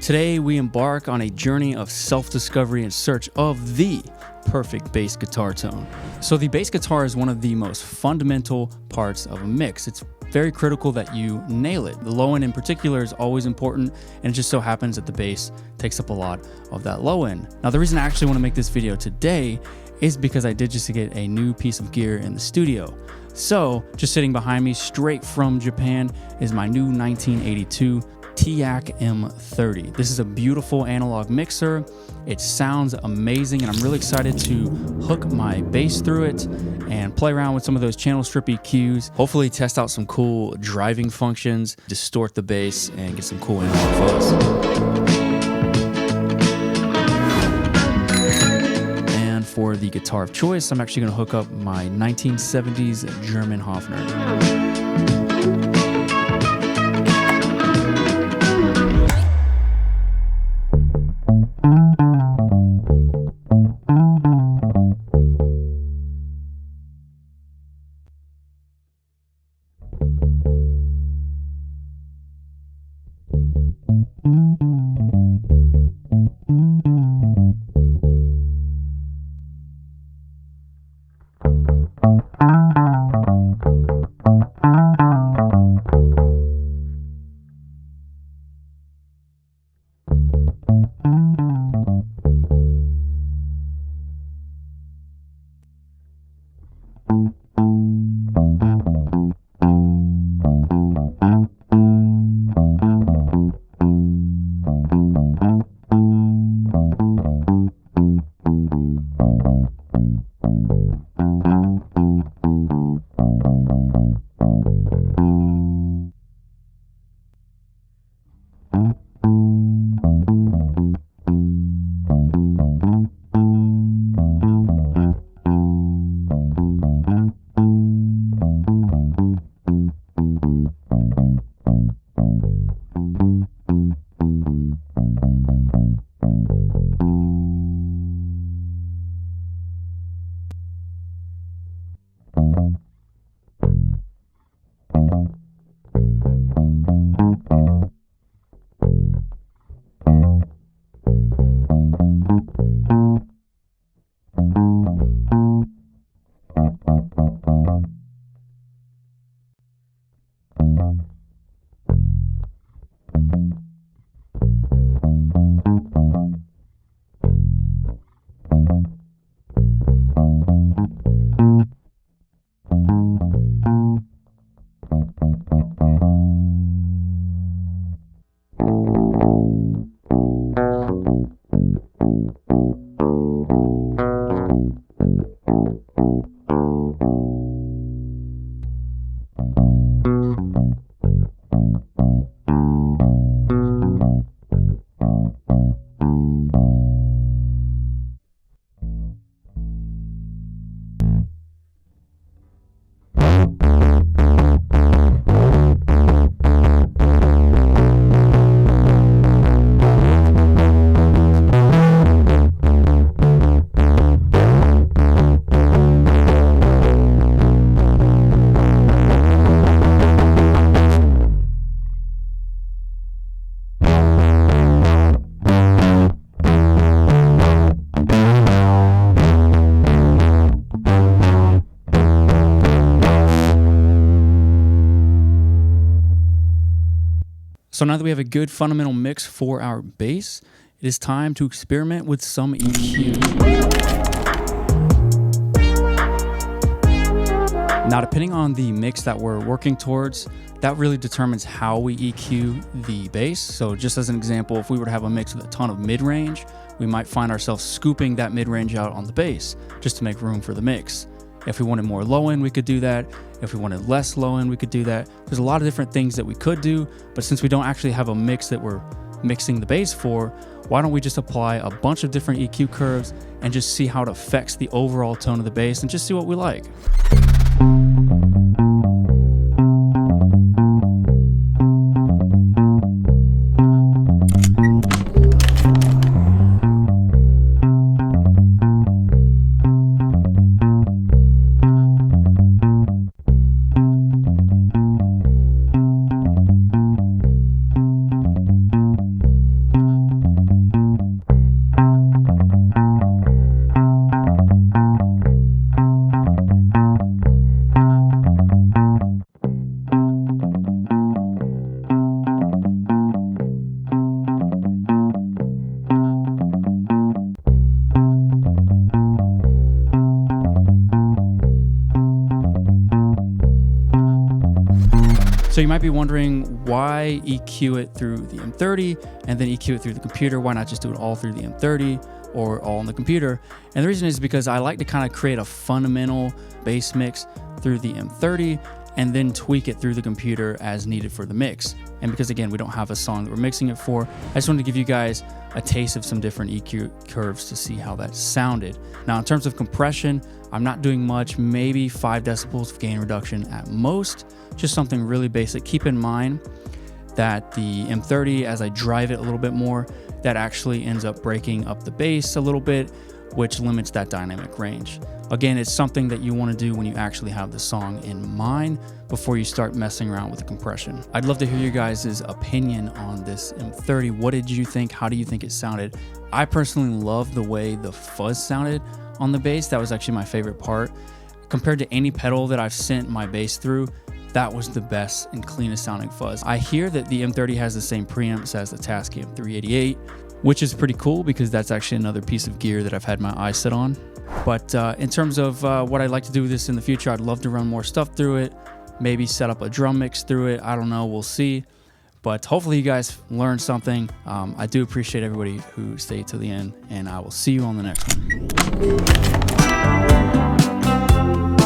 Today we embark on a journey of self-discovery in search of the perfect bass guitar tone. So the bass guitar is one of the most fundamental parts of a mix. It's very critical that you nail it. The low end in particular is always important, and it just so happens that the bass takes up a lot of that low end. Now the reason I actually want to make this video today is because I did just get a new piece of gear in the studio. So just sitting behind me straight from Japan is my new 1982 Teac M-30. This is a beautiful analog mixer. It sounds amazing, and I'm really excited to hook my bass through it and play around with some of those channel strip EQs. Hopefully test out some cool driving functions, distort the bass, and get some cool analog fuzz. And for the guitar of choice, I'm actually going to hook up my 1970s German Hofner. So now that we have a good fundamental mix for our bass, it is time to experiment with some EQ. Now, depending on the mix that we're working towards, that really determines how we EQ the bass. So just as an example, if we were to have a mix with a ton of mid-range, we might find ourselves scooping that mid-range out on the bass just to make room for the mix. If we wanted more low end, we could do that. If we wanted less low end, we could do that. There's a lot of different things that we could do, but since we don't actually have a mix that we're mixing the bass for, why don't we just apply a bunch of different EQ curves and just see how it affects the overall tone of the bass and just see what we like. So you might be wondering, why EQ it through the M30 and then EQ it through the computer? Why not just do it all through the M30 or all on the computer? And the reason is because I like to kind of create a fundamental bass mix through the M30 and then tweak it through the computer as needed for the mix. And because again, we don't have a song that we're mixing it for, I just wanted to give you guys a taste of some different EQ curves to see how that sounded. Now, in terms of compression, I'm not doing much, maybe 5 decibels of gain reduction at most, just something really basic. Keep in mind that the M30, as I drive it a little bit more, that actually ends up breaking up the bass a little bit, which limits that dynamic range. Again, it's something that you want to do when you actually have the song in mind before you start messing around with the compression. I'd love to hear your guys' opinion on this M30. What did you think? How do you think it sounded? I personally love the way the fuzz sounded on the bass. That was actually my favorite part. Compared to any pedal that I've sent my bass through, that was the best and cleanest sounding fuzz. I hear that the M30 has the same preamps as the Teac M-30, which is pretty cool because that's actually another piece of gear that I've had my eyes set on. But in terms of what I'd like to do with this in the future, I'd love to run more stuff through it, maybe set up a drum mix through it. I don't know, we'll see. But hopefully you guys learned something. I do appreciate everybody who stayed till the end, and I will see you on the next one.